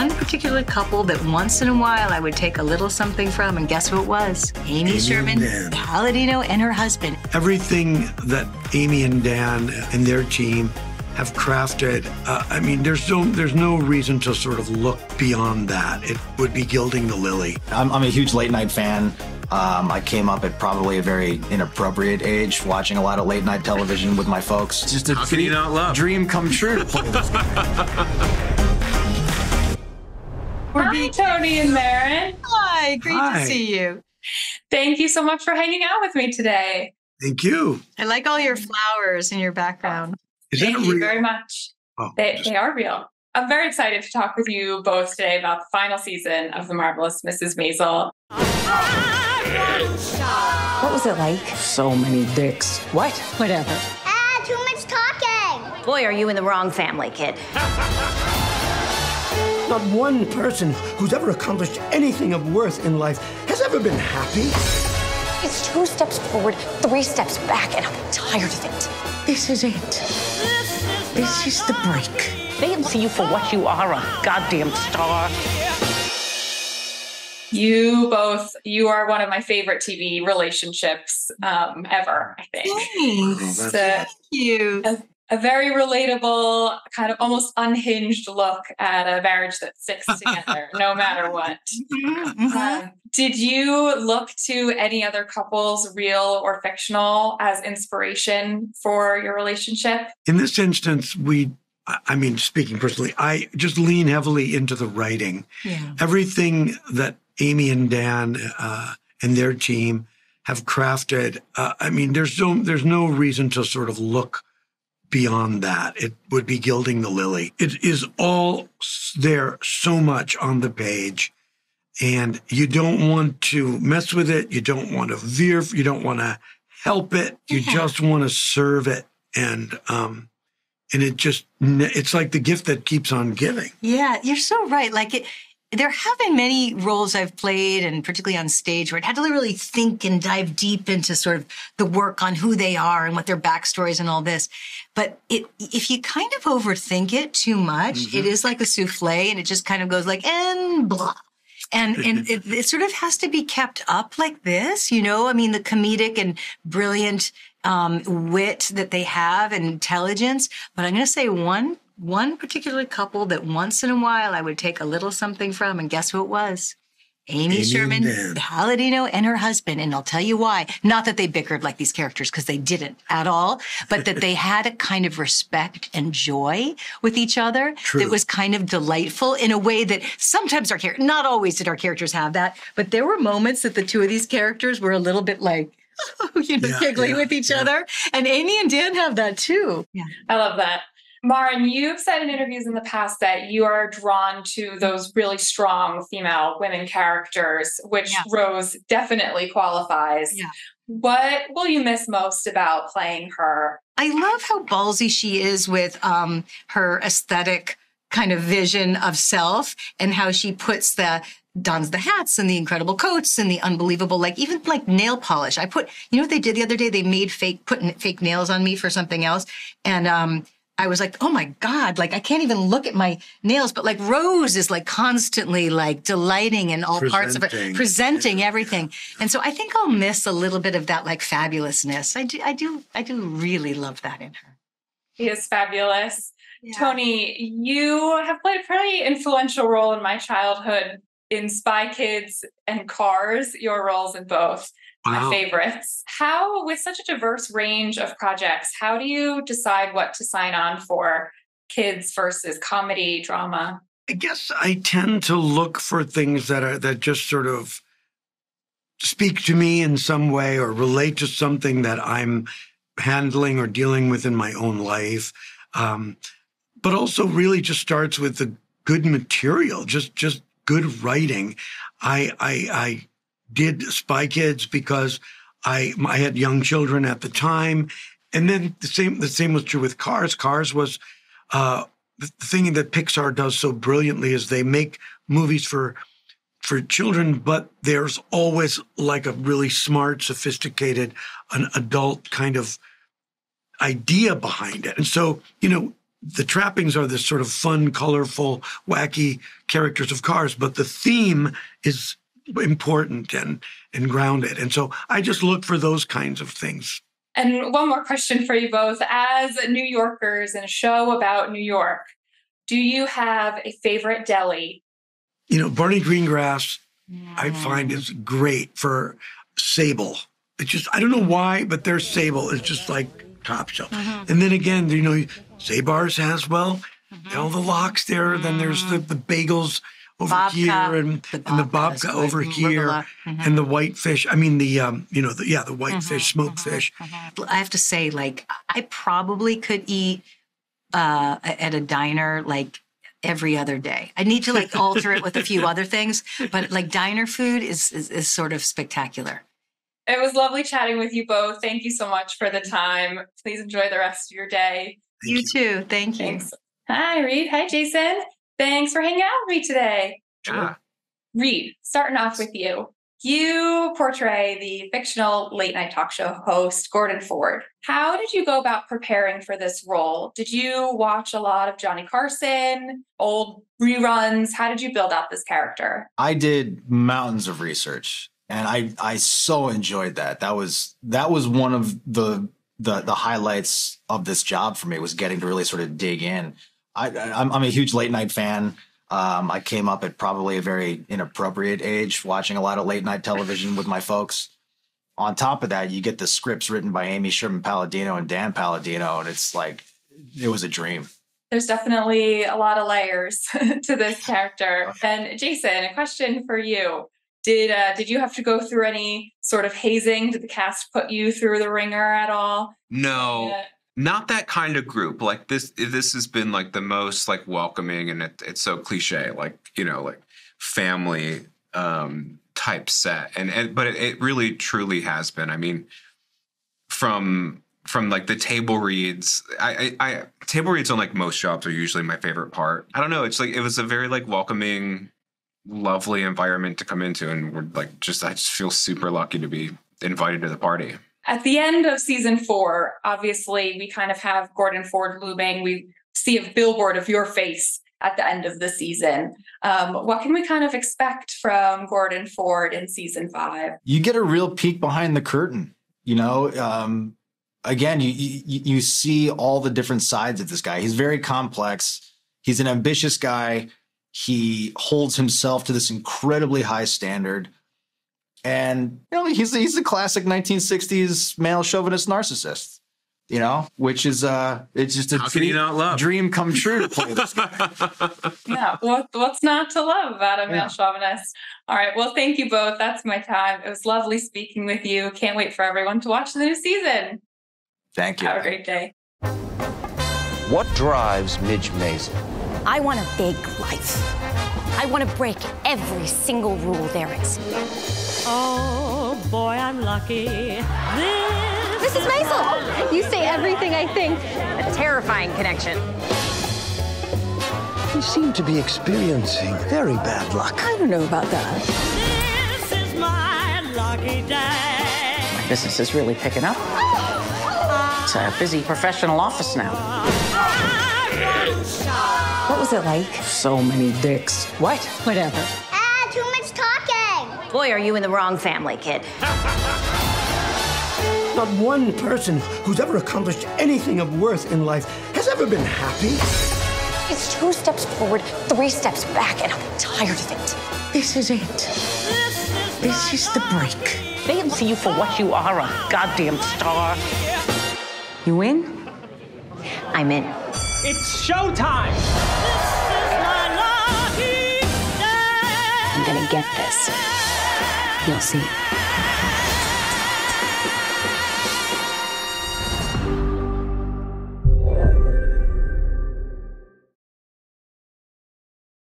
one particular couple that once in a while I would take a little something from, and guess who it was? Amy Sherman Palladino and her husband. Everything that Amy and Dan and their team have crafted, there's no reason to sort of look beyond that. It would be gilding the lily. I'm a huge late night fan. I came up at probably a very inappropriate age, watching a lot of late night television with my folks. Just a dream come true to play this game. Hi, Tony and Marin. Hi, great to see you. Thank you so much for hanging out with me today. Thank you. I like all your flowers in your background. Thank you very much. They are real. I'm very excited to talk with you both today about the final season of The Marvelous Mrs. Maisel. What was it like? So many dicks. What? Whatever. Too much talking. Boy, are you in the wrong family, kid. Not one person who's ever accomplished anything of worth in life has ever been happy. It's 2 steps forward, 3 steps back, and I'm tired of it. This is it. This is the break. They didn't see you for what you are, a goddamn star. You are one of my favorite TV relationships ever, I think. Thanks. Thank you. A very relatable, kind of almost unhinged look at a marriage that sticks together, no matter what. Did you look to any other couples, real or fictional, as inspiration for your relationship? In this instance, speaking personally, I just lean heavily into the writing. Yeah. Everything that Amy and Dan and their team have crafted, there's no reason to sort of look beyond that. It would be gilding the lily. It is all there so much on the page, and you don't want to mess with it. You don't want to veer. You don't want to help it. You just want to serve it. And it's like the gift that keeps on giving. Yeah, you're so right. There have been many roles I've played, and particularly on stage, where I'd had to really think and dive deep into sort of the work on who they are and what their backstories and all this. But if you kind of overthink it too much, it is like a souffle, and it just kind of goes and blah. And it sort of has to be kept up like this, the comedic and brilliant wit that they have and intelligence. But I'm going to say one particular couple that once in a while I would take a little something from, and guess who it was? Amy Sherman Palladino and her husband. And I'll tell you why. Not that they bickered like these characters, because they didn't at all, but that they had a kind of respect and joy with each other that was kind of delightful in a way that sometimes not always did our characters have that, but there were moments that the two of these characters were a little bit giggling with each other. And Amy and Dan have that too. Yeah. I love that. Marin, you've said in interviews in the past that you are drawn to those really strong female women characters, which Rose definitely qualifies. Yeah. What will you miss most about playing her? I love how ballsy she is with her aesthetic kind of vision of self, and how she dons the hats and the incredible coats and the unbelievable, even nail polish. I put, what they did the other day? They made putting fake nails on me for something else. And, I was like, oh my God, I can't even look at my nails. But Rose is constantly delighting in all parts of it, presenting everything. And so I think I'll miss a little bit of that fabulousness. I do really love that in her. She is fabulous. Yeah. Tony, you have played a pretty influential role in my childhood in Spy Kids and Cars, your roles in both. Wow. My favorites. How, with such a diverse range of projects, how do you decide what to sign on for? Kids versus comedy, drama? I guess I tend to look for things that just sort of speak to me in some way or relate to something that I'm handling or dealing with in my own life. But also really just starts with the good material, just good writing. I did Spy Kids because I had young children at the time. And then the same was true with Cars. Cars was the thing that Pixar does so brilliantly is they make movies for children, but there's always a really smart, sophisticated, an adult kind of idea behind it. And so, the trappings are this sort of fun, colorful, wacky characters of Cars, but the theme is important and grounded. And so I just look for those kinds of things. And one more question for you both. As New Yorkers in a show about New York, do you have a favorite deli? You know, Barney Greengrass, I find is great for Sable. It's just, I don't know why, but their Sable is just like top shelf. And then again, you know, Zabar's has, well, all the locks there. Then there's the bagels over babka, here and the babka over here and the whitefish. I mean, the whitefish, smoked fish. I have to say, like, I probably could eat at a diner, like, every other day. I need to, like, alter it with a few other things, but, like, diner food is sort of spectacular. It was lovely chatting with you both. Thank you so much for the time. Please enjoy the rest of your day. You too. Thank you. Thanks. Hi, Reid. Hi, Jason. Thanks for hanging out with me today. Sure. Reid, starting off with you. You portray the fictional late night talk show host, Gordon Ford. How did you go about preparing for this role? Did you watch a lot of Johnny Carson, old reruns? How did you build out this character? I did mountains of research, and I so enjoyed that. That was one of the highlights of this job for me, was getting to really sort of dig in. I'm a huge late night fan. I came up at probably a very inappropriate age, watching a lot of late night television with my folks. On top of that, you get the scripts written by Amy Sherman Palladino and Dan Palladino, and it's like, it was a dream. There's definitely a lot of layers to this character. And Jason, a question for you. Did you have to go through any sort of hazing? Did the cast put you through the ringer at all? No. Not that kind of group. Like this has been like the most like welcoming, and it's so cliche, like, you know, like family type set. But it really truly has been. I mean, from like the table reads, I table reads on like most jobs are usually my favorite part. I don't know. It's like, it was a very like welcoming, lovely environment to come into, and we're like, I just feel super lucky to be invited to the party. At the end of season 4, obviously, we kind of have Gordon Ford looming. We see a billboard of your face at the end of the season. What can we kind of expect from Gordon Ford in season 5? You get a real peek behind the curtain, you know. Again, you see all the different sides of this guy. He's very complex. He's an ambitious guy. He holds himself to this incredibly high standard. And, you know, he's a classic 1960s male chauvinist narcissist, you know, which is it's just a dream come true to play this guy. Yeah, what's not to love about a male chauvinist? All right, well, thank you both. That's my time. It was lovely speaking with you. Can't wait for everyone to watch the new season. Thank you. Have a great day. What drives Midge Maisel? I want a big life. I want to break every single rule there is. Oh, boy, I'm lucky. Mrs. Maisel! You say everything I think. A terrifying connection. You seem to be experiencing very bad luck. I don't know about that. This is my lucky day. My business is really picking up. It's a busy professional office now. What was it like? So many dicks. What? Whatever. Too much talking. Boy, are you in the wrong family, kid. Not one person who's ever accomplished anything of worth in life has ever been happy. It's 2 steps forward, 3 steps back, and I'm tired of it. This is it. This is the break. They didn't see you for what you are, a goddamn star. You in? I'm in. It's showtime. I'm gonna get this. You'll see.